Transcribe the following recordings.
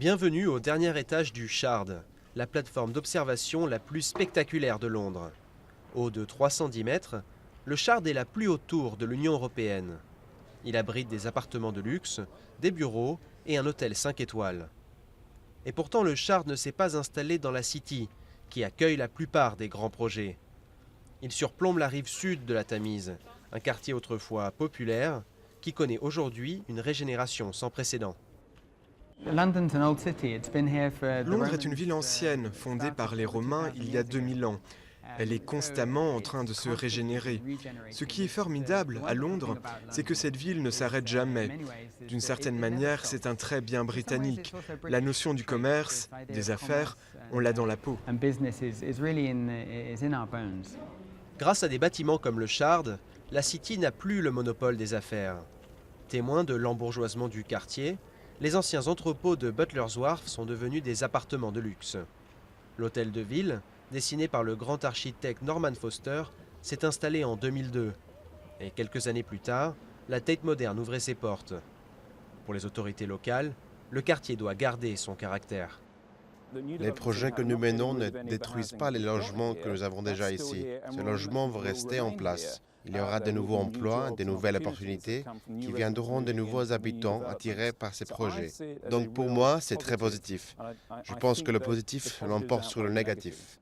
Bienvenue au dernier étage du Shard, la plateforme d'observation la plus spectaculaire de Londres. Haut de 310 mètres, le Shard est la plus haute tour de l'Union européenne. Il abrite des appartements de luxe, des bureaux et un hôtel 5 étoiles. Et pourtant, le Shard ne s'est pas installé dans la City, qui accueille la plupart des grands projets. Il surplombe la rive sud de la Tamise, un quartier autrefois populaire, qui connaît aujourd'hui une régénération sans précédent. Londres est une ville ancienne, fondée par les Romains il y a 2000 ans. Elle est constamment en train de se régénérer. Ce qui est formidable à Londres, c'est que cette ville ne s'arrête jamais. D'une certaine manière, c'est un trait bien britannique. La notion du commerce, des affaires, on l'a dans la peau. Grâce à des bâtiments comme le Shard, la City n'a plus le monopole des affaires. Témoin de l'embourgeoisement du quartier, les anciens entrepôts de Butler's Wharf sont devenus des appartements de luxe. L'hôtel de ville, dessiné par le grand architecte Norman Foster, s'est installé en 2002. Et quelques années plus tard, la Tate Modern ouvrait ses portes. Pour les autorités locales, le quartier doit garder son caractère. Les projets que nous menons ne détruisent pas les logements que nous avons déjà ici. Ces logements vont rester en place. Il y aura de nouveaux emplois, de nouvelles opportunités qui viendront de nouveaux habitants attirés par ces projets. Donc pour moi, c'est très positif. Je pense que le positif l'emporte sur le négatif.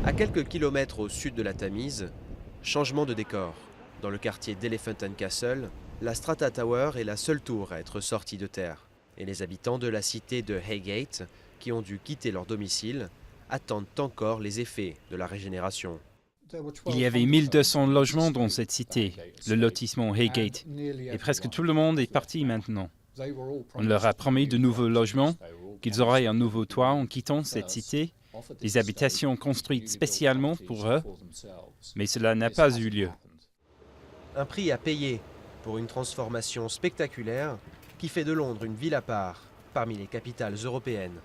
À quelques kilomètres au sud de la Tamise, changement de décor. Dans le quartier d'Elephant and Castle, la Strata Tower est la seule tour à être sortie de terre. Et les habitants de la cité de Highgate, qui ont dû quitter leur domicile, attendent encore les effets de la régénération. Il y avait 1200 logements dans cette cité, le lotissement Highgate, et presque tout le monde est parti maintenant. On leur a promis de nouveaux logements, qu'ils auraient un nouveau toit en quittant cette cité, des habitations construites spécialement pour eux, mais cela n'a pas eu lieu. Un prix à payer pour une transformation spectaculaire qui fait de Londres une ville à part parmi les capitales européennes.